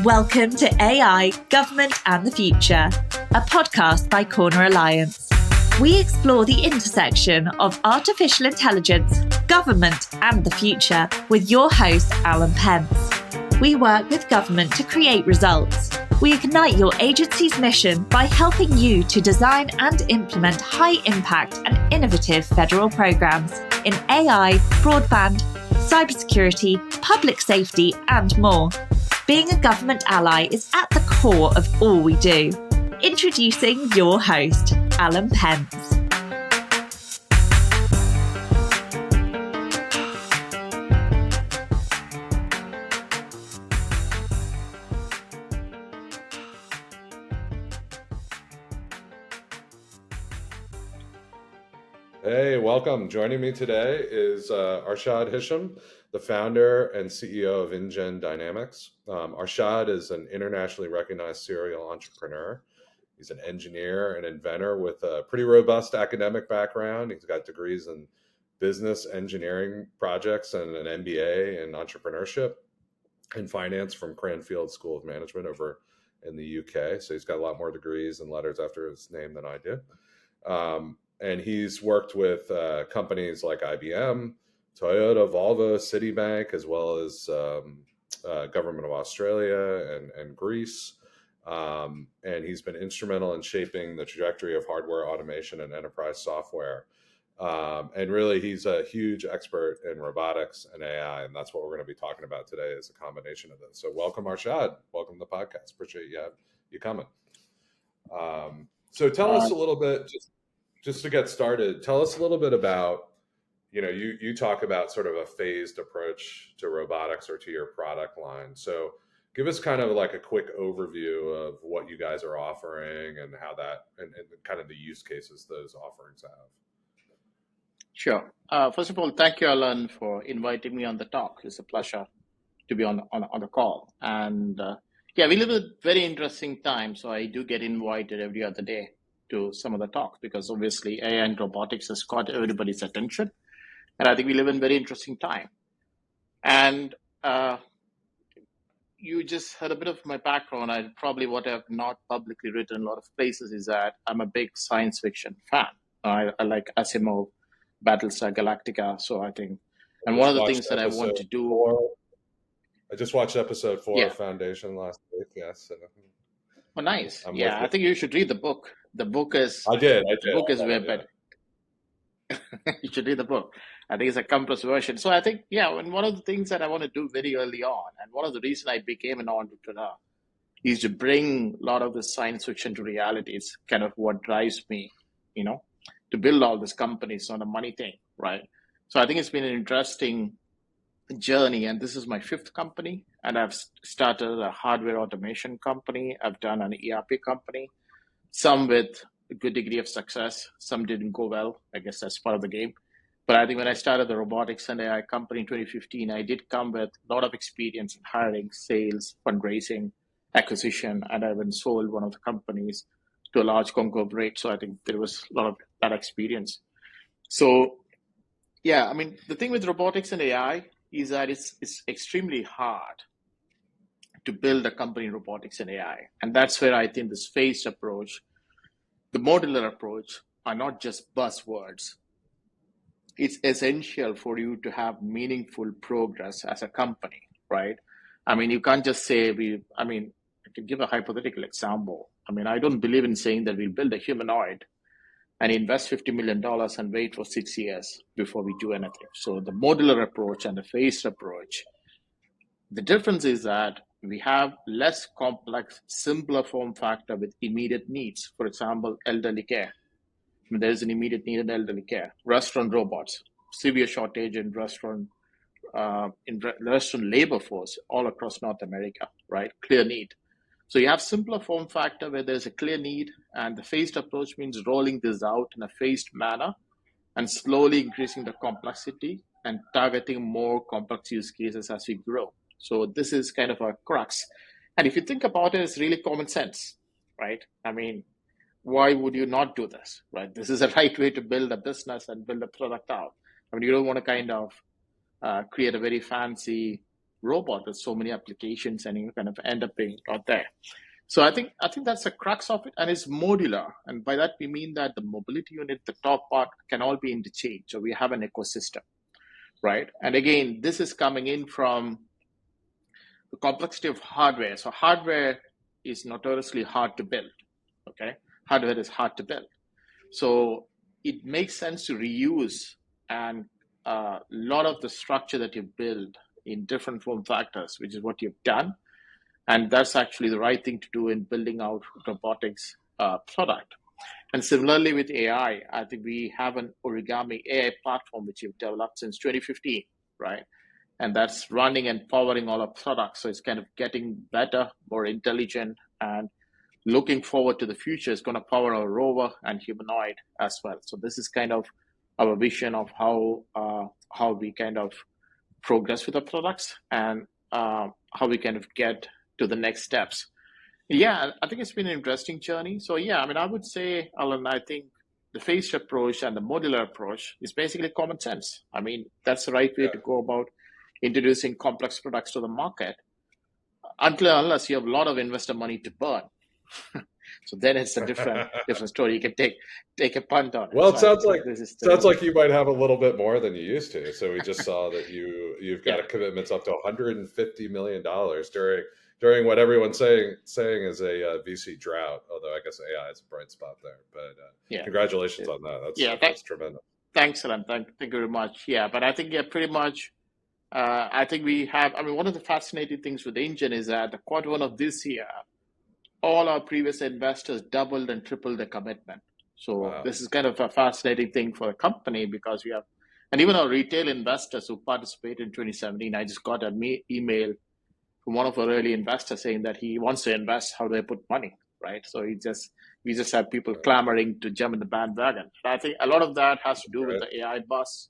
Welcome to AI, Government and the Future, a podcast by Corner Alliance. We explore the intersection of artificial intelligence, government and the future with your host, Alan Pentz. We work with government to create results. We ignite your agency's mission by helping you to design and implement high-impact and innovative federal programs in AI, broadband, cybersecurity, public safety, and more. Being a government ally is at the core of all we do. Introducing your host, Alan Pentz. Hey, welcome. Joining me today is Arshad Hisham, the founder and CEO of inGen Dynamics. Arshad is an internationally recognized serial entrepreneur. He's an engineer and inventor with a pretty robust academic background. He's got degrees in business engineering projects and an MBA in entrepreneurship and finance from Cranfield School of Management over in the UK. So he's got a lot more degrees and letters after his name than I do. And he's worked with companies like IBM, Toyota, Volvo, Citibank, as well as Government of Australia and Greece. And he's been instrumental in shaping the trajectory of hardware automation and enterprise software. And really, he's a huge expert in robotics and AI, and that's what we're going to be talking about today is a combination of this. So welcome, Arshad. Welcome to the podcast. Appreciate you coming. So tell us a little bit, just to get started, tell us a little bit about, you talk about sort of a phased approach to robotics or to your product line. So give us kind of like a quick overview of what you guys are offering and how that, and kind of the use cases those offerings have. Sure. First of all, thank you, Alan, for inviting me on the talk. It's a pleasure to be on the call. And we live in a very interesting time. So I do get invited every other day to some of the talks because obviously AI and robotics has caught everybody's attention. And I think we live in a very interesting time. And you just heard a bit of my background. Probably what I've not publicly written in a lot of places is that I'm a big science fiction fan. I like Asimov, Battlestar Galactica. So I think, and one of the things that I want to do. I just watched episode 4 of Foundation last week. Yes. Oh, nice. I think you should read the book. The book is. I did. The book is way better. You should read the book. I think it's a compressed version. So I think, and one of the things that I want to do very early on, and one of the reasons I became an entrepreneur, is to bring a lot of the science fiction to reality. It's kind of what drives me, to build all these companies on a money thing, right? So I think it's been an interesting journey, and this is my 5th company, and I've started a hardware automation company. I've done an ERP company, some with a good degree of success, some didn't go well. I guess that's part of the game. But I think when I started the robotics and AI company in 2015, I did come with a lot of experience in hiring, sales, fundraising, acquisition, and I even sold one of the companies to a large conglomerate. So I think there was a lot of that experience. So, the thing with robotics and AI is that it's extremely hard to build a company in robotics and AI. And that's where I think this phased approach, the modular approach, are not just buzzwords. It's essential for you to have meaningful progress as a company, right? You can't just say I can give a hypothetical example. I don't believe in saying that we'll build a humanoid and invest $50 million and wait for 6 years before we do anything. So the modular approach and the phased approach, the difference is that we have less complex, simpler form factor with immediate needs. For example, elderly care. There is an immediate need in elderly care. Restaurant robots, severe shortage in restaurant labor force all across North America, right? Clear need. So you have simpler form factor where there's a clear need, and the phased approach means rolling this out in a phased manner and slowly increasing the complexity and targeting more complex use cases as we grow. So this is kind of a crux. And if you think about it, it's really common sense, right? Why would you not do this, right? This is the right way to build a business and build a product out. You don't want to kind of create a very fancy robot, there's so many applications, and you kind of end up being out there. So I think that's the crux of it, and it's modular. And by that we mean that the mobility unit, the top part, can all be interchanged. So we have an ecosystem, right? And again, this is coming in from the complexity of hardware. So hardware is notoriously hard to build. Okay, hardware is hard to build. So it makes sense to reuse and a lot of the structure that you build in different form factors, which is what you've done. And that's actually the right thing to do in building out robotics product. And similarly with AI, I think we have an origami AI platform, which we've developed since 2015, right? And that's running and powering all our products. So it's kind of getting better, more intelligent, and looking forward to the future is going to power our rover and humanoid as well. So this is kind of our vision of how we kind of progress with the products and how we kind of get to the next steps. Yeah, I think it's been an interesting journey. So yeah, I mean, I would say, Alan, I think the phased approach and the modular approach is basically common sense. I mean, that's the right way to go about introducing complex products to the market, unless you have a lot of investor money to burn. So then it's a different story. You can take a punt on it. Well, it sounds like you might have a little bit more than you used to. So we just saw that you've got a commitments up to $150 million during what everyone's saying is a VC drought. Although I guess AI is a bright spot there. But congratulations on that. That's tremendous. Thanks, Alan. Thank you very much. Yeah, but I think pretty much. I think we have. I mean, one of the fascinating things with inGen is that the Q1 of this year, all our previous investors doubled and tripled their commitment. So This is kind of a fascinating thing for the company because we have, and even our retail investors who participated in 2017, I just got an email from one of our early investors saying that he wants to invest. How do they put money, right? So we just have people clamoring to jump in the bandwagon. But I think a lot of that has to do with the AI buzz,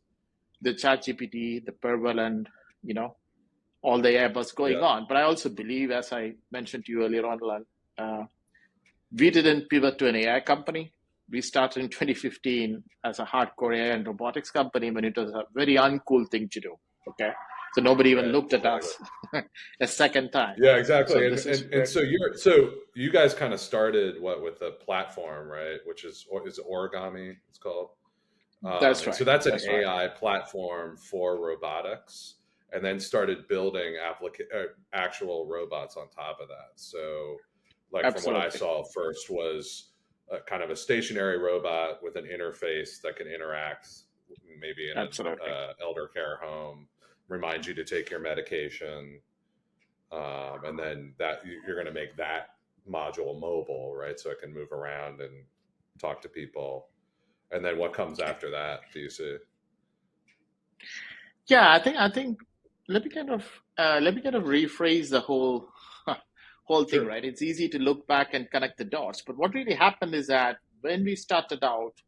the ChatGPT, the prevalent, all the AI buzz going on. But I also believe, as I mentioned to you earlier on, we didn't pivot to an AI company. We started in 2015 as a hardcore AI and robotics company when it was a very uncool thing to do. Okay, so nobody even looked at us a second time. Yeah, exactly. So you guys kind of started with the platform, right? Which is origami. It's called. That's right. So that's an AI platform for robotics, and then started building actual robots on top of that. So. From what I saw, first was kind of a stationary robot with an interface that can interact maybe in an elder care home, remind you to take your medication, and then that you're going to make that module mobile, right? So it can move around and talk to people. And then what comes after that, do you see? Yeah, I think let me kind of rephrase the whole thing, right? It's easy to look back and connect the dots. But what really happened is that when we started out,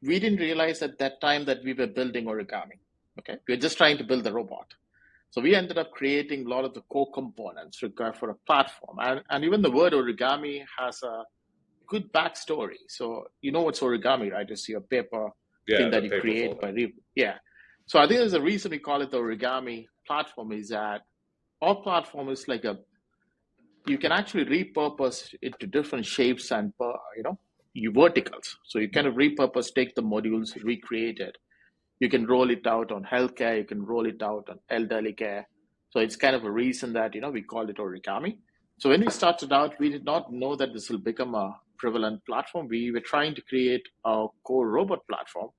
we didn't realize at that time that we were building origami. Okay, we were just trying to build the robot. So we ended up creating a lot of the core components required for a platform. And even the word origami has a good backstory. So you know what's origami, right? It's your paper thing that you create So I think there's a reason we call it the origami platform is that our platform is like you can actually repurpose it to different shapes and verticals. So you kind of take the modules, recreate it. You can roll it out on healthcare. You can roll it out on elderly care. So it's kind of a reason that we called it origami. So when we started out, we did not know that this will become a prevalent platform. We were trying to create our core robot platform.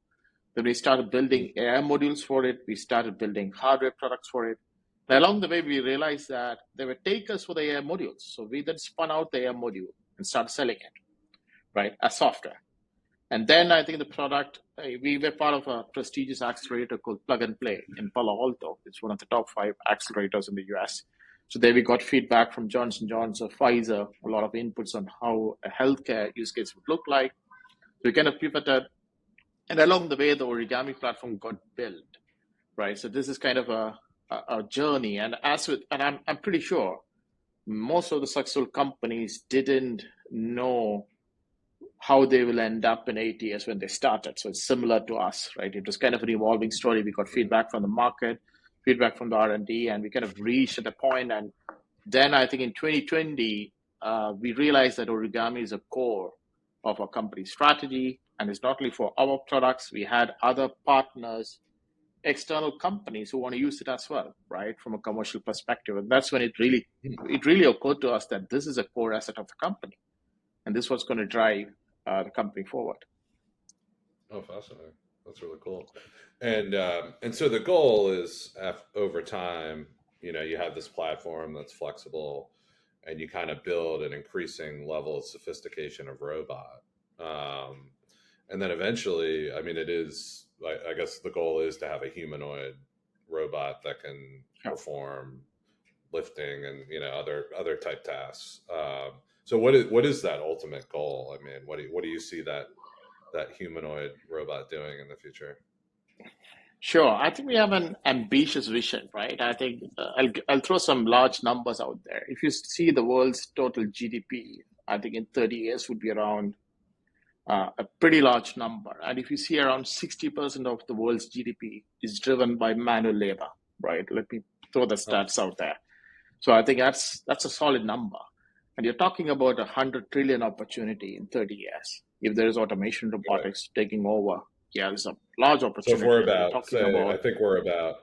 Then we started building AI modules for it. We started building hardware products for it. And along the way, we realized that there were takers for the AI modules. So we then spun out the AI module and started selling it, right, as software. And then I think the product, we were part of a prestigious accelerator called Plug and Play in Palo Alto. It's one of the top 5 accelerators in the US. So there we got feedback from Johnson & Johnson, Pfizer, a lot of inputs on how a healthcare use case would look like. So we kind of pivoted. And along the way, the origami platform got built, right? So this is kind of a journey, and I'm pretty sure most of the successful companies didn't know how they will end up in 8 years when they started. So it's similar to us, right? It was kind of an evolving story. We got feedback from the market. feedback from the R&D, and we kind of reached at a point. And then I think in 2020, we realized that origami is a core of our company strategy, and it's not only for our products. We had other partners, external companies who want to use it as well, right, from a commercial perspective. And that's when it really occurred to us that this is a core asset of the company, and this was going to drive the company forward. Oh, fascinating. That's really cool. And so the goal is over time, you have this platform that's flexible, and you kind of build an increasing level of sophistication of robot. And then eventually, I mean, it is, I guess the goal is to have a humanoid robot that can perform lifting and, other type tasks. So what is that ultimate goal? I mean, what do you see that humanoid robot doing in the future? Sure. I think we have an ambitious vision, right? I think I'll throw some large numbers out there. If you see the world's total GDP, I think in 30 years would be around a pretty large number. And if you see around 60% of the world's GDP is driven by manual labor, right? Let me throw the stats out there. So I think that's a solid number. And you're talking about 100 trillion opportunity in 30 years. If there is automation, robotics taking over, there's a large opportunity. So if we're about, I think we're about,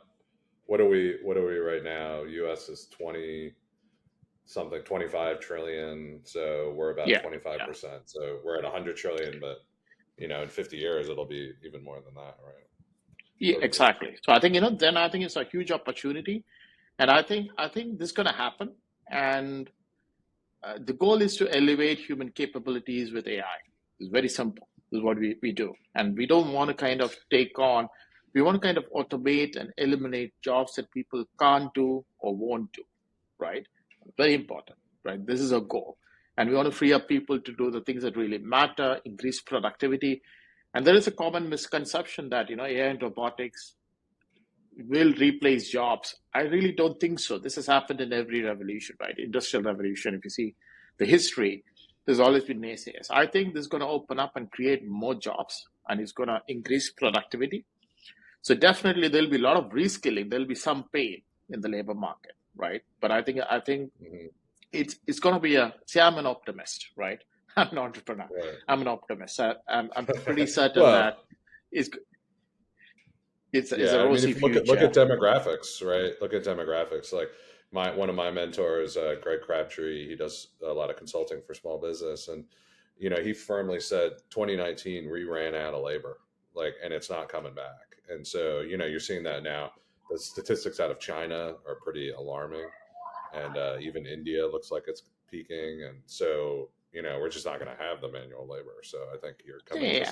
what are we right now? US is 25 trillion. So we're about 25%. So we're at 100 trillion, but in 50 years, it'll be even more than that, right? Yeah, exactly. So I think, then I think it's a huge opportunity. And I think this is going to happen. And the goal is to elevate human capabilities with AI. It's very simple. This is what we do. And we don't want to kind of we want to kind of automate and eliminate jobs that people can't do or won't do, right? Very important, right? This is a goal. And we want to free up people to do the things that really matter, increase productivity. And there is a common misconception that, AI and robotics will replace jobs. I really don't think so. This has happened in every revolution, right? Industrial revolution. If you see the history, there's always been naysayers. I think this is going to open up and create more jobs, and it's going to increase productivity. So definitely there'll be a lot of reskilling. There'll be some pain in the labor market, right? But I think it's going to be I'm an optimist, right? I'm an entrepreneur. Right. I'm an optimist. I'm pretty certain that it's a rosy future. Look at demographics, right? Look at demographics. Like one of my mentors, Greg Crabtree, he does a lot of consulting for small business, and he firmly said 2019 we ran out of labor, and it's not coming back. And so you're seeing that now. The statistics out of China are pretty alarming, and even India looks like it's peaking. And so we're just not going to have the manual labor. So I think you're coming.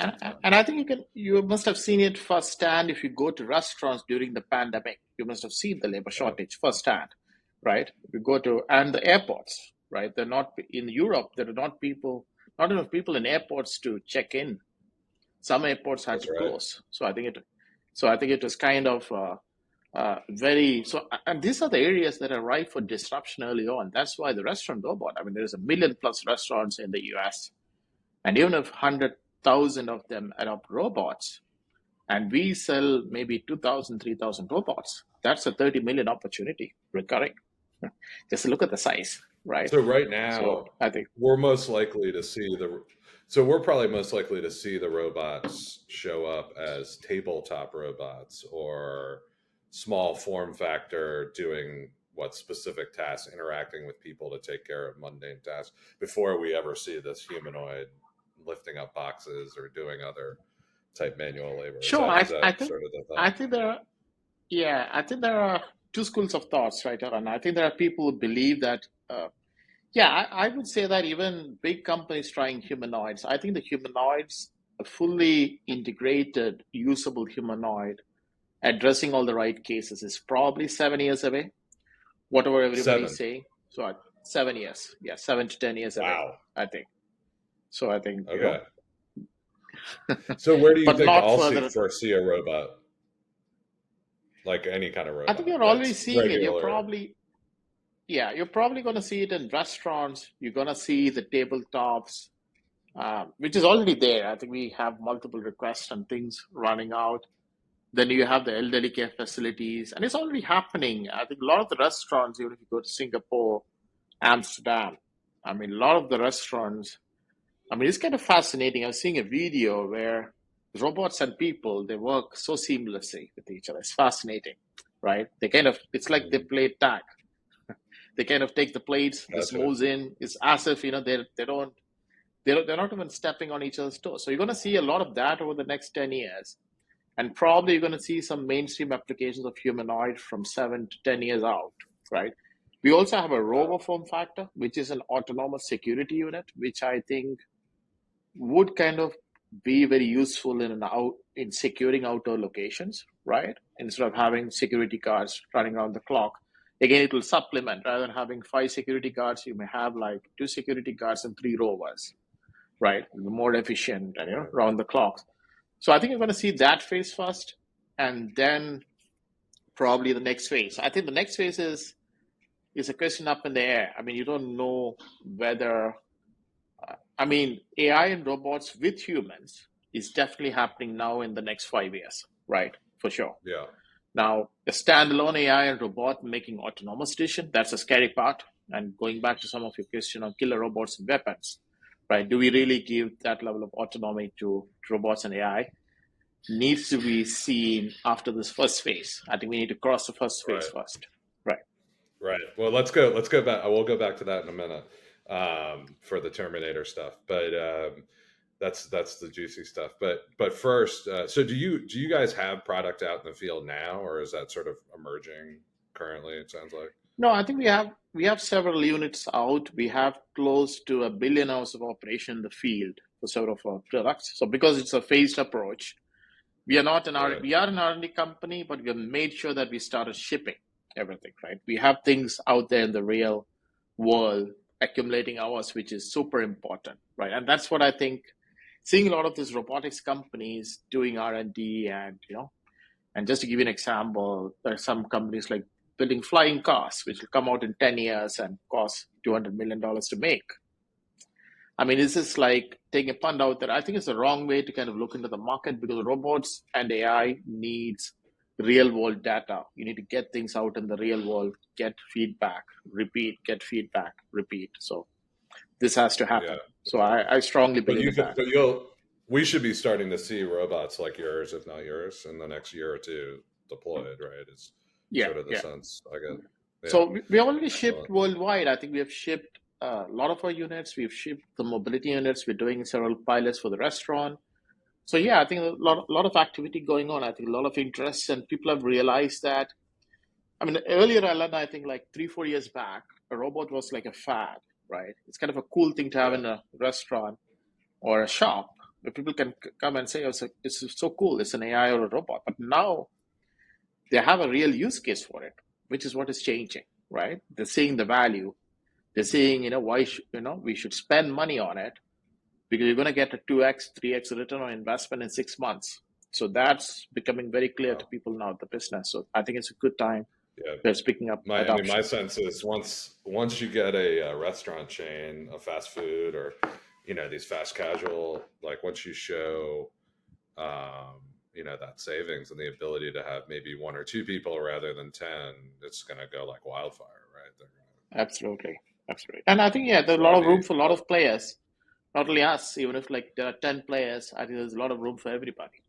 And I think you must have seen it firsthand. If you go to restaurants during the pandemic, you must have seen the labor shortage firsthand, right? If you go to and the airports, right? They're not in Europe. There are not enough people in airports to check in. Some airports had to close. So I think it was kind of and these are the areas that are ripe for disruption early on. That's why the restaurant robot, there's 1 million+ restaurants in the US. And even if 100,000 of them adopt robots, and we sell maybe 2,000, 3,000 robots, that's a 30 million opportunity recurring. Just look at the size, right? So right now, I think we're probably most likely to see the robots show up as tabletop robots or small form factor doing specific tasks, interacting with people to take care of mundane tasks, before we ever see this humanoid lifting up boxes or doing other type manual labor. Sure, I think there are two schools of thoughts, right? And I think there are people who believe that. I would say that even big companies trying humanoids, I think the humanoids, a fully integrated, usable humanoid, addressing all the right cases, is probably 7 years away. Whatever everybody's saying. So 7 years. Yeah, 7 to 10 years away, I think. So I think. Okay. So where do you think I'll first see a robot? Like any kind of robot? I think you're already seeing it. You're probably going to see it in restaurants. You're going to see the tabletops, which is already there. I think we have multiple requests and things running out. Then you have the elderly care facilities, and it's already happening. I think a lot of the restaurants, even if you go to Singapore, Amsterdam, I mean, a lot of the restaurants, I mean, it's kind of fascinating. I was seeing a video where robots and people, they work so seamlessly with each other. It's fascinating, right? It's like they play tag. They kind of take the plates, this Gotcha. moves in. It's as if, they're not even stepping on each other's toes. So you're going to see a lot of that over the next 10 years. And probably you're going to see some mainstream applications of humanoid from 7 to 10 years out, right? We also have a robo form factor, which is an autonomous security unit, which I think would kind of be very useful in securing outdoor locations, right? Instead of having security guards running around the clock. Again, it will supplement. Rather than having 5 security guards, you may have like 2 security guards and 3 rovers, right? More efficient and around the clock. So I think you're going to see that phase first, and then probably the next phase. I think the next phase is a question up in the air. I mean, you don't know whether, AI and robots with humans is definitely happening now in the next 5 years, right? For sure. Yeah. Now, the standalone AI and robot making autonomous decision, that's a scary part. And going back to some of your question on killer robots and weapons, right? Do we really give that level of autonomy to robots and AI? Needs to be seen after this first phase. I think we need to cross the first phase first. Right. Well, let's go back. I will go back to that in a minute for the Terminator stuff, but that's the juicy stuff. But first, so do you guys have product out in the field now, or is that sort of emerging currently? It sounds like. No, I think we have several units out. We have close to 1 billion hours of operation in the field for several of our products. So because it's a phased approach, we are not we are an R&D company, but we have made sure that we started shipping everything, right? We have things out there in the real world accumulating hours, which is super important, right? And that's what I think, seeing a lot of these robotics companies doing R&D and just to give you an example, there are some companies like building flying cars, which will come out in 10 years and cost $200 million to make. I mean, this is like taking a punt out there. I think it's the wrong way to kind of look into the market, because robots and AI needs real world data. You need to get things out in the real world, get feedback, repeat, get feedback, repeat. So this has to happen. Yeah. So I strongly believe that. But we should be starting to see robots like yours, if not yours, in the next year or two deployed, right? It's sort of the sense I get. Yeah. So we already shipped worldwide. I think we have shipped a lot of our units. We've shipped the mobility units. We're doing several pilots for the restaurant. So yeah, I think a lot of activity going on. I think a lot of interest, and people have realized that. I mean, earlier I learned, I think like 3-4 years back, a robot was like a fad, right? It's kind of a cool thing to have in a restaurant or a shop where people can come and say, "Oh, it's so cool. It's an AI or a robot." But now they have a real use case for it, which is what is changing, right? They're seeing the value. They're saying, why we should spend money on it, because you're going to get a 2x, 3x return on investment in 6 months. So that's becoming very clear to people now, the business. So I think it's a good time. Yeah, that's picking up. My sense is once you get a restaurant chain, a fast food, or these fast casual, like once you show that savings and the ability to have maybe 1 or 2 people rather than 10, it's going to go like wildfire, right? Absolutely. And I think there's a lot of room for a lot of players. Not only us, even if like there are 10 players, I think there's a lot of room for everybody.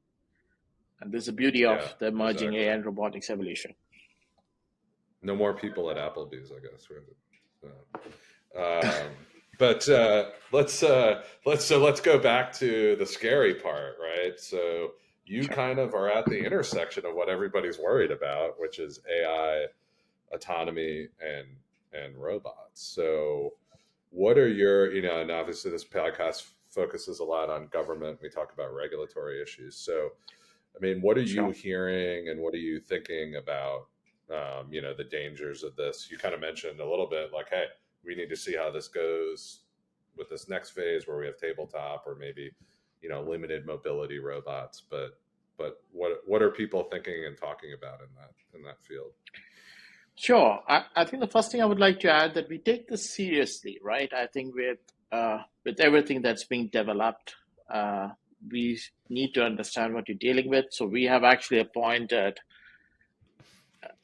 And there's the beauty of the emerging AI and robotics evolution. No more people at Applebee's, I guess. But let's go back to the scary part, right? So you kind of are at the intersection of what everybody's worried about, which is AI, autonomy, and robots. So what are your, and obviously this podcast focuses a lot on government. We talk about regulatory issues. So, I mean, what are you hearing and what are you thinking about, the dangers of this? You kind of mentioned a little bit like, hey, we need to see how this goes with this next phase where we have tabletop or maybe, limited mobility robots. But what are people thinking and talking about in that field? Sure. I think the first thing I would like to add that we take this seriously, right? I think with everything that's being developed, we need to understand what you're dealing with. So we have actually appointed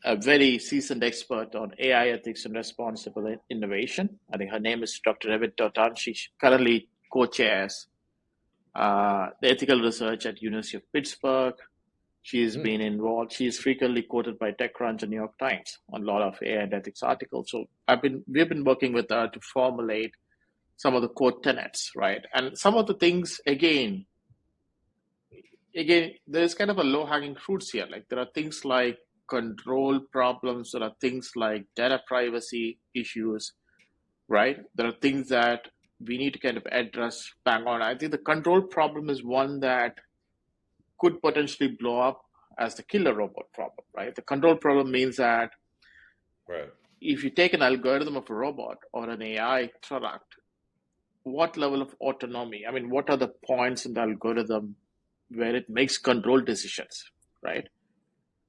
a very seasoned expert on AI ethics and responsible innovation. I think her name is Dr. Revit Totan. She currently co-chairs the ethical research at University of Pittsburgh. She's been involved. She's frequently quoted by TechCrunch and New York Times on a lot of AI and ethics articles. So we've been working with her to formulate some of the core tenets, right? And some of the things, again, there's kind of a low-hanging fruits here. Like there are things like control problems. There are things like data privacy issues, right? There are things that we need to kind of address bang on. I think the control problem is one that could potentially blow up as the killer robot problem, right? The control problem means that if you take an algorithm of a robot or an AI product, what level of autonomy? I mean, what are the points in the algorithm where it makes control decisions, right?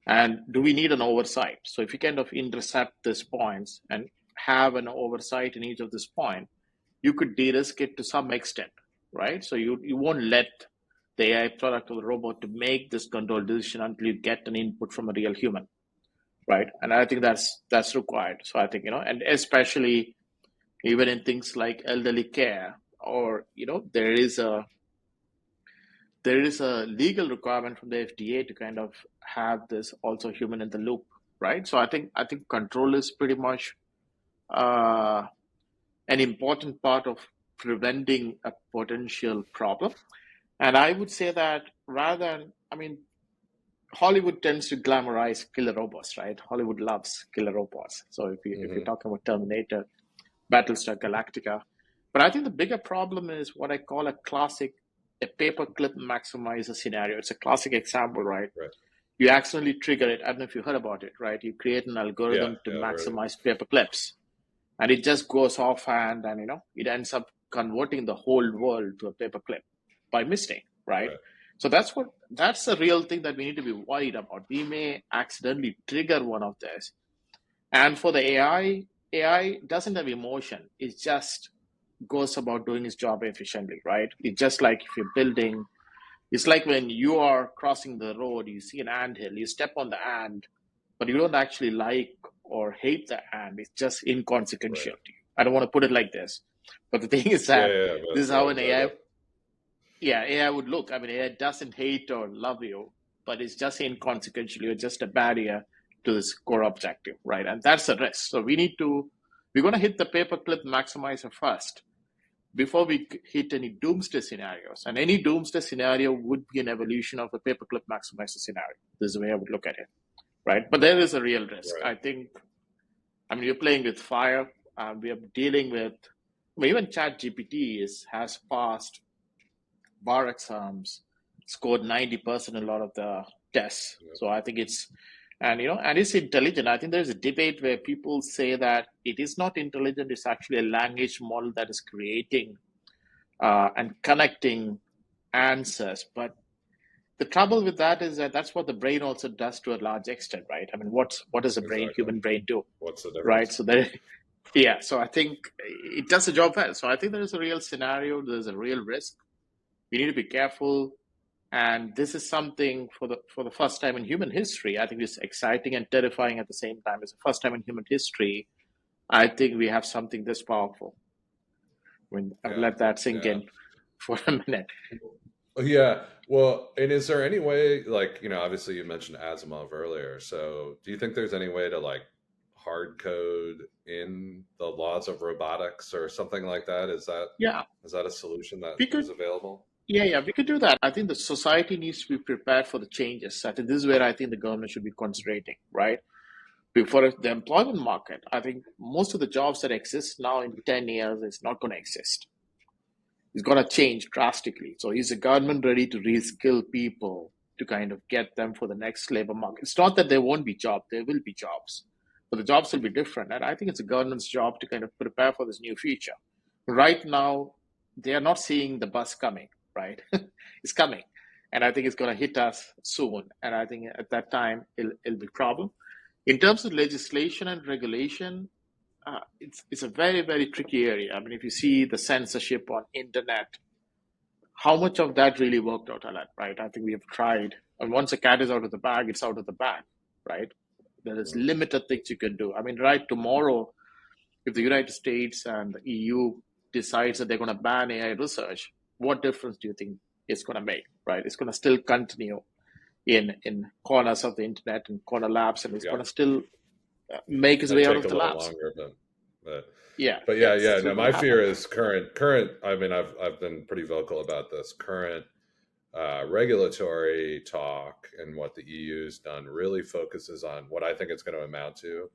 And do we need an oversight? So if you kind of intercept these points and have an oversight in each of these points, you could de-risk it to some extent, right? So you won't let the AI product or the robot to make this control decision until you get an input from a real human, right? And I think that's required. So I think, and especially even in things like elderly care, or, there is a legal requirement from the FDA to kind of have this also human in the loop, right? So I think control is pretty much an important part of preventing a potential problem. And I would say that Hollywood tends to glamorize killer robots, right? Hollywood loves killer robots. So if you're talking about Terminator, Battlestar Galactica, but I think the bigger problem is what I call a paperclip maximizer scenario. It's a classic example, right? You accidentally trigger it. I don't know if you heard about it, right? You create an algorithm to maximize paperclips, and it just goes offhand, and it ends up converting the whole world to a paperclip by mistake, right? So that's the real thing that we need to be worried about. We may accidentally trigger one of this. And for the AI doesn't have emotion. It just goes about doing its job efficiently, right? It's just like if you're building, it's like when you are crossing the road, you see an anthill, you step on the ant, but you don't actually like or hate the ant. It's just inconsequential to you. I don't want to put it like this, but the thing is that this is how an AI would look. I mean, AI doesn't hate or love you, but it's just inconsequential. You're just a barrier to this core objective, right? And that's the risk. So we're going to hit the paperclip maximizer first before we hit any doomsday scenarios. And any doomsday scenario would be an evolution of the paperclip maximizer scenario. This is the way I would look at it, right? But there is a real risk. I think, you're playing with fire. We are dealing with, even ChatGPT has passed bar exams, scored 90% in a lot of the tests. So I think it's, and it's intelligent. I think there's a debate where people say that it is not intelligent. It's actually a language model that is creating and connecting answers. But the trouble with that is that that's what the brain also does to a large extent, right? I mean, what does a human brain do? What's the difference? Right. So so I think it does the job well. So I think there is a real scenario. There's a real risk. We need to be careful. And this is something for the first time in human history. I think it's exciting and terrifying at the same time. It's the first time in human history. I think we have something this powerful. I'll let that sink in for a minute. Yeah. Well, and is there any way, obviously you mentioned Asimov earlier. So do you think there's any way to hard code in the laws of robotics or something like that? Is that a solution that is available? Yeah, we could do that. I think the society needs to be prepared for the changes. I think this is where I think the government should be concentrating, right? For the employment market, I think most of the jobs that exist now in 10 years is not going to exist. It's going to change drastically. So is the government ready to reskill people to kind of get them for the next labor market? It's not that there won't be jobs. There will be jobs, but the jobs will be different. And I think it's the government's job to kind of prepare for this new future. Right now, they are not seeing the bus coming. Right, it's coming, and I think it's going to hit us soon. And I think at that time it'll be a problem. In terms of legislation and regulation, it's a very, very tricky area. I mean, if you see the censorship on internet, how much of that really worked out, Alan, right? I think we have tried. And once a cat is out of the bag, it's out of the bag, right? There is limited things you can do. I mean, right, tomorrow, if the United States and the EU decides that they're going to ban AI research, what difference do you think it's going to make, right? It's going to still continue in corners of the internet and corner labs, and it's going to still make its way out of the labs. Longer, but yeah. No, my fear is current. I mean, I've been pretty vocal about this. Current regulatory talk and what the EU's done really focuses on what I think it's going to amount to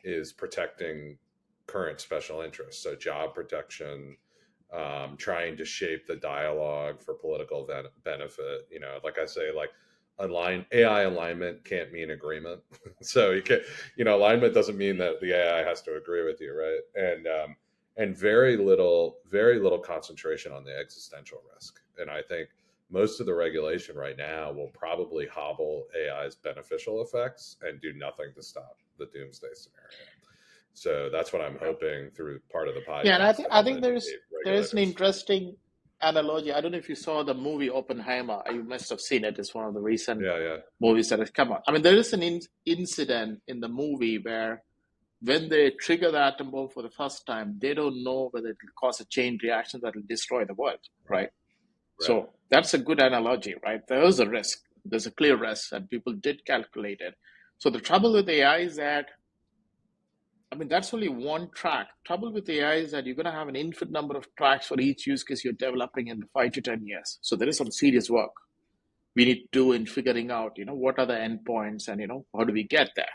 is protecting current special interests. So job protection, trying to shape the dialogue for political benefit. You know, like I say, like AI alignment can't mean agreement. So you can't, alignment doesn't mean that the AI has to agree with you, right? And very little concentration on the existential risk. And I think most of the regulation right now will probably hobble AI's beneficial effects and do nothing to stop the doomsday scenario. So that's what I'm hoping through part of the podcast. Yeah, and I think there is an interesting analogy. I don't know if you saw the movie Oppenheimer. You must have seen it. It's one of the recent movies that has come out. I mean, there is an incident in the movie where when they trigger the atom bomb for the first time, they don't know whether it will cause a chain reaction that will destroy the world, right? So that's a good analogy, right? There is a risk. There's a clear risk, and people did calculate it. So the trouble with AI is that, I mean, that's only one track. Trouble with AI is that you're going to have an infinite number of tracks for each use case you're developing in 5 to 10 years. So there is some serious work we need to do in figuring out, what are the endpoints and, how do we get there,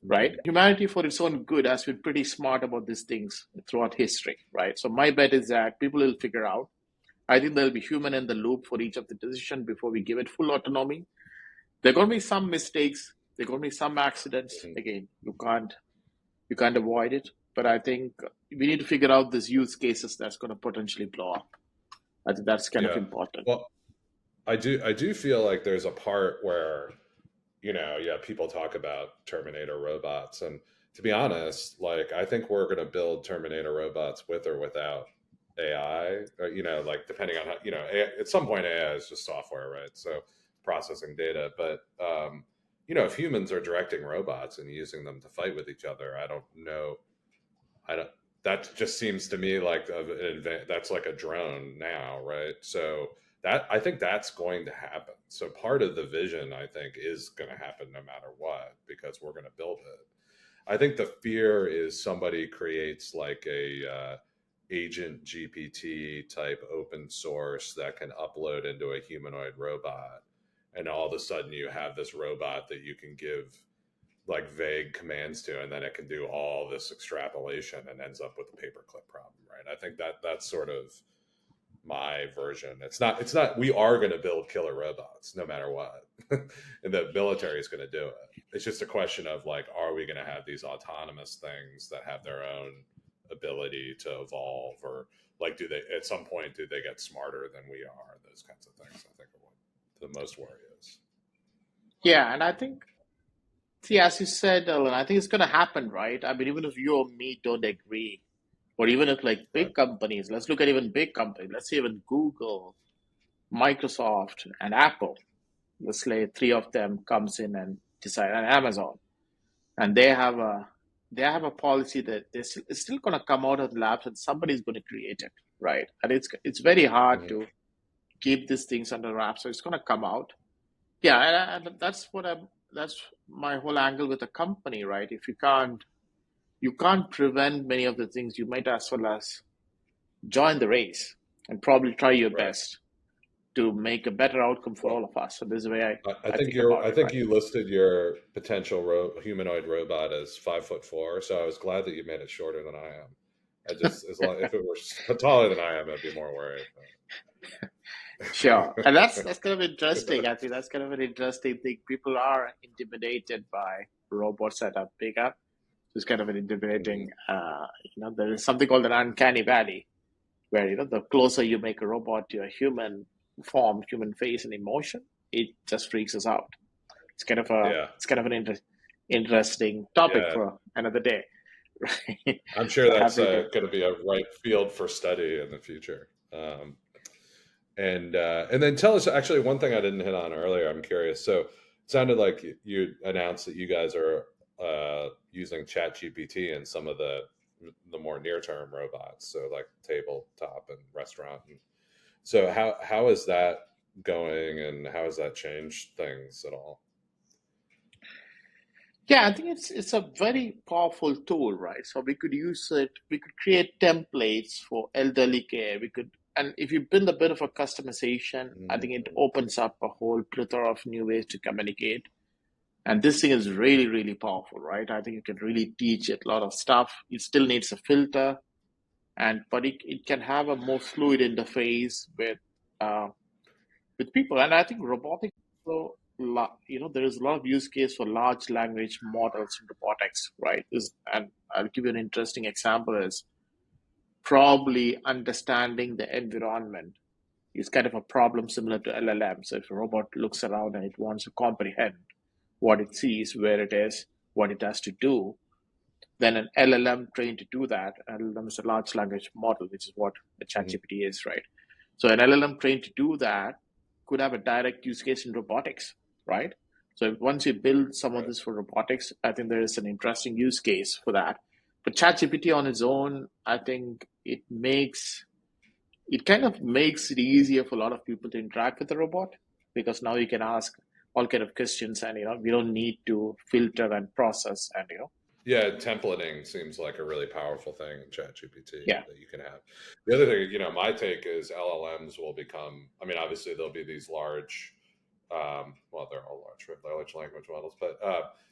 right? Humanity for its own good has been pretty smart about these things throughout history, right? So my bet is that people will figure out. I think there'll be human in the loop for each of the decision before we give it full autonomy. There are going to be some mistakes. There are going to be some accidents. Again, you can't avoid it. But I think we need to figure out these use cases that's going to potentially blow up. I think that's kind of important. Well, I do feel like there's a part where, people talk about Terminator robots. And to be honest, like, I think we're going to build Terminator robots with or without AI, or, like depending on how, at some point AI is just software, right? So processing data. But, if humans are directing robots and using them to fight with each other, I don't know. That just seems to me like that's like a drone now, right? So I think that's going to happen. So part of the vision, I think, is going to happen no matter what, because we're going to build it. I think the fear is somebody creates like a agent GPT type open source that can upload into a humanoid robot. And all of a sudden you have this robot that you can give like vague commands to, and then it can do all this extrapolation and ends up with a paperclip problem, right? I think that's sort of my version. It's not, we are going to build killer robots no matter what. And the military is going to do it. It's just a question of like, are we going to have these autonomous things that have their own ability to evolve, or like, at some point, do they get smarter than we are? Those kinds of things, I think, are what the most worry is. Yeah, and I think, as you said, Alan, I think it's going to happen, right? I mean, even if you or me don't agree, or even if like big companies, let's look at even big companies, let's say even Google, Microsoft, and Apple, let's say 3 of them comes in and decide, and Amazon, and they have a policy that it's still going to come out of the labs and somebody's going to create it, right? And it's very hard to keep these things under wraps, so it's going to come out. Yeah, and that's my whole angle with the company, right? If you can't prevent many of the things, you might as well as join the race and probably try your best to make a better outcome for all of us. So this is the way I think you listed your potential humanoid robot as 5'4", so I was glad that you made it shorter than I am. If it were taller than I am, I'd be more worried. Sure, and that's kind of interesting. I think that's kind of an interesting thing. People are intimidated by robots that are bigger. It's kind of an intimidating. There is something called an uncanny valley, where the closer you make a robot to a human form, human face, and emotion, it just freaks us out. It's kind of an interesting topic for another day. Right? I'm sure that's going to be a ripe field for study in the future. And then tell us, actually, one thing I didn't hit on earlier, I'm curious. So it sounded like you announced that you guys are using ChatGPT in some of the more near-term robots, so like tabletop and restaurant. And so how is that going, and how has that changed things at all? Yeah, I think it's a very powerful tool, right? So we could use it, we could create templates for elderly care. We could, and if you build a bit of a customization, I think it opens up a whole plethora of new ways to communicate. And this thing is really, really powerful, right? I think you can really teach it a lot of stuff. It still needs a filter, but it can have a more fluid interface uh, with people. And I think robotics, so there is a lot of use case for large language models in robotics, right? And I'll give you an interesting example is probably understanding the environment is kind of a problem similar to LLM. So if a robot looks around and it wants to comprehend what it sees, where it is, what it has to do, then an LLM trained to do that, LLM is a large language model, which is what a ChatGPT is, right? So an LLM trained to do that could have a direct use case in robotics, right? So once you build some of this for robotics, I think there is an interesting use case for that. But ChatGPT on its own, I think it kind of makes it easier for a lot of people to interact with the robot, because now you can ask all kind of questions, and we don't need to filter and process, and Yeah, templating seems like a really powerful thing in ChatGPT yeah. that you can have. The other thing, my take is LLMs will become, I mean, obviously there'll be these large, well, they're all large language models, but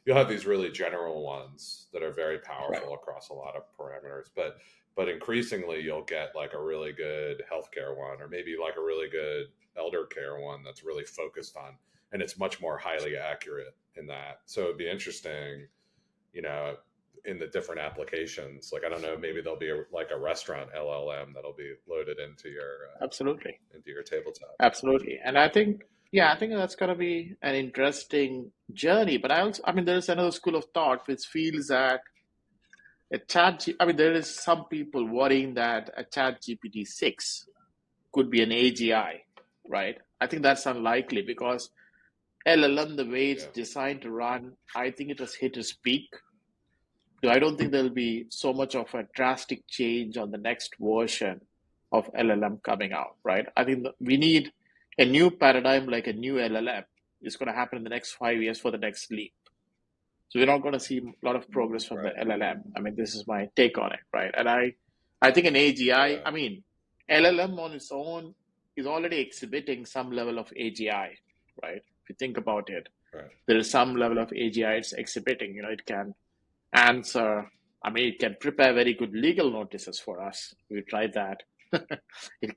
you'll have these really general ones that are very powerful across a lot of parameters. But increasingly you'll get like a really good healthcare one, or maybe like a really good elder care one that's really focused on, and it's much more highly accurate in that. So it'd be interesting, in the different applications. Like, I don't know, maybe there'll be like a restaurant LLM that'll be loaded into your Absolutely, into your tabletop. absolutely. And I think that's going to be an interesting journey. But I mean, there's another school of thought which feels that there is some people worrying that a ChatGPT 6 could be an AGI, right? I think that's unlikely, because LLM, the way it's designed to run, I think it has hit its peak. So I don't think there'll be so much of a drastic change on the next version of LLM coming out, right? I think we need a new paradigm, like a new LLM. It's going to happen in the next 5 years for the next leap. So we're not going to see a lot of progress from the LLM. I mean, this is my take on it, right? And I think an AGI, I mean, LLM on its own is already exhibiting some level of AGI, right? If you think about it, there is some level of AGI it's exhibiting. It can answer, I mean, it can prepare very good legal notices for us. We tried that. It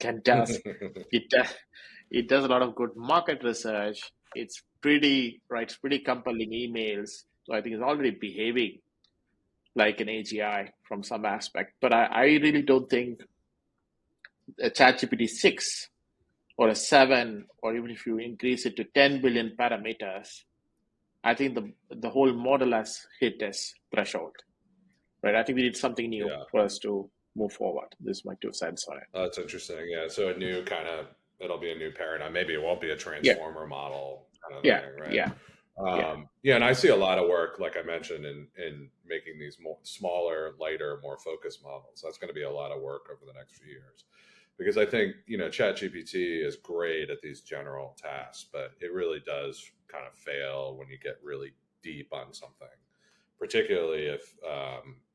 does a lot of good market research. It's pretty compelling emails. So I think it's already behaving like an AGI from some aspect. But I really don't think a ChatGPT 6 or a 7, or even if you increase it to 10 billion parameters, I think the whole model has hit its threshold, right? I think we need something new for us to move forward. This is my 2 cents on it. That's interesting. Yeah. So it'll be a new paradigm. Maybe it won't be a transformer model kind of thing, right? Yeah. And I see a lot of work, like I mentioned, in making these more smaller, lighter, more focused models. That's going to be a lot of work over the next few years. Because I think, ChatGPT is great at these general tasks, but it really does kind of fail when you get really deep on something, particularly if,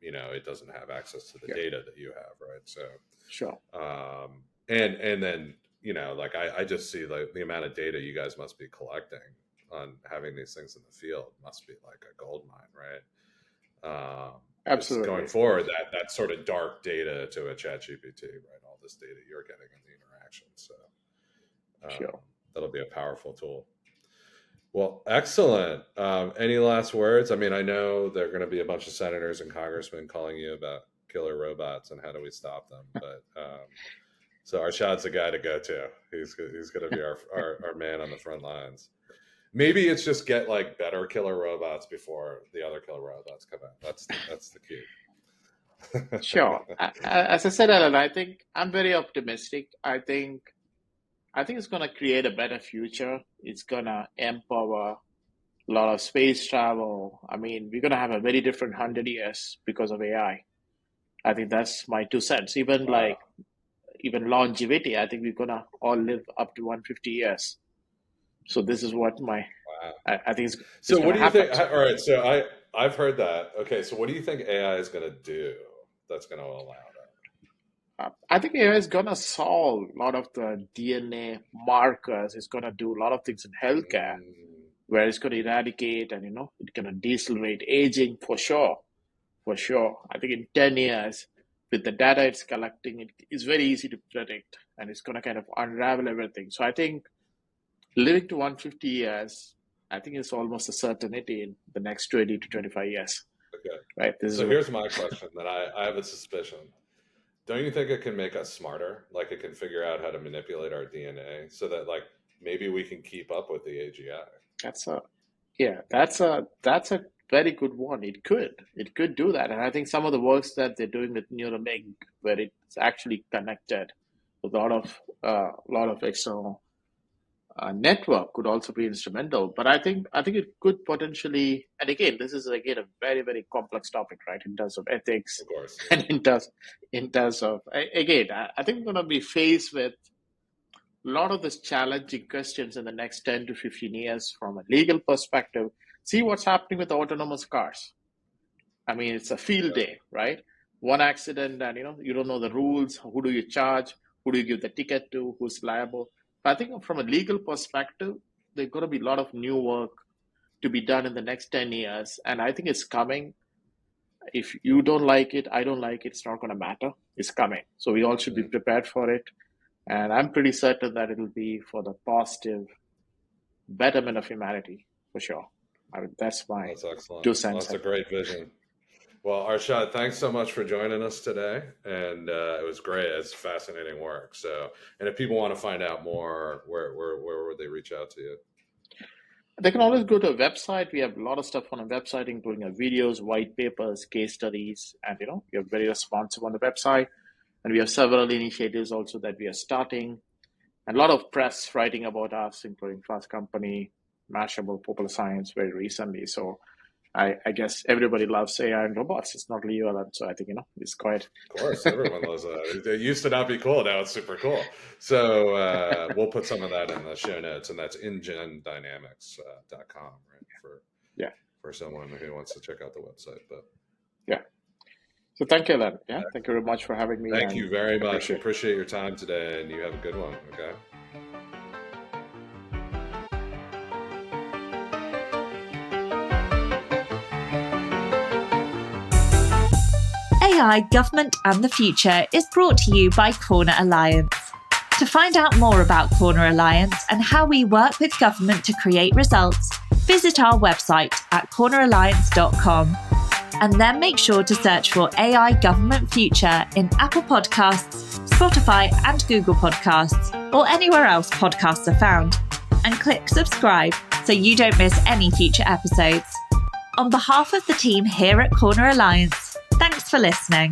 it doesn't have access to the data that you have, right? So, sure. And then, like I just see the amount of data you guys must be collecting on having these things in the field must be like a gold mine, right? Absolutely. Going forward, that sort of dark data to a ChatGPT, right? All this data you're getting in the interaction. So sure. That'll be a powerful tool. Well, excellent. Any last words? I mean, I know there are going to be a bunch of senators and congressmen calling you about killer robots and how do we stop them. But so Arshad's the guy to go to. He's going to be our man on the front lines. Maybe it's just get like better killer robots before the other killer robots come out. That's the key. Sure. As I said, Alan, I think I'm very optimistic. I think I think it's going to create a better future. It's going to empower a lot of space travel. I mean, we're going to have a very different 100 years because of AI. I think that's my 2 cents. Even longevity, I think we're going to all live up to 150 years. So this is what I think is so what do you think? All right. So I've heard that. Okay. So what do you think AI is going to do that's going to allow that? I think AI is going to solve a lot of the DNA markers. It's going to do a lot of things in healthcare where it's going to eradicate and, it's going to decelerate aging for sure. For sure. I think in 10 years, with the data it's collecting, it's very easy to predict and it's going to kind of unravel everything. So I think living to 150 years, I think it's almost a certainty in the next 20 to 25 years. Okay. Right. Here's my question that I have a suspicion. Don't you think it can make us smarter? Like it can figure out how to manipulate our DNA so that like maybe we can keep up with the AGI? That's a very good one. It could do that. And I think some of the works that they're doing with Neuralink, where it's actually connected with a lot of external network, could also be instrumental. But I think it could potentially, and again, this is a very, very complex topic, right? In terms of ethics, of course, and in terms of again, I think we're going to be faced with a lot of these challenging questions in the next 10 to 15 years from a legal perspective. See what's happening with autonomous cars. I mean, it's a field day, right? One accident, and you don't know the rules. Who do you charge? Who do you give the ticket to? Who's liable? I think from a legal perspective, there's going to be a lot of new work to be done in the next 10 years. And I think it's coming. If you don't like it, I don't like it, it's not going to matter. It's coming. So we all should be prepared for it. And I'm pretty certain that it'll be for the positive betterment of humanity, for sure. I mean, that's excellent. 2 cents. That's a great vision. Well, Arshad, thanks so much for joining us today. And it was great. It's fascinating work. So, and if people want to find out more, where would they reach out to you? They can always go to a website. We have a lot of stuff on our website, including our videos, white papers, case studies, and we are very responsive on the website. And we have several initiatives also that we are starting, and a lot of press writing about us, including Fast Company, Mashable, Popular Science very recently. So I guess everybody loves AI and robots. It's not really relevant. So I think, it's quite... Of course, everyone loves that. It used to not be cool. Now it's super cool. So we'll put some of that in the show notes, and that's inGenDynamics.com, right? For someone who wants to check out the website. But so thank you, Len. Thank you very much for having me. Thank you very much. Appreciate your time today, and you have a good one. Okay. AI, Government and the Future is brought to you by Corner Alliance. To find out more about Corner Alliance and how we work with government to create results, visit our website at corneralliance.com. And then make sure to search for AI Government Future in Apple Podcasts, Spotify and Google Podcasts, or anywhere else podcasts are found. And click subscribe so you don't miss any future episodes. On behalf of the team here at Corner Alliance, thanks for listening.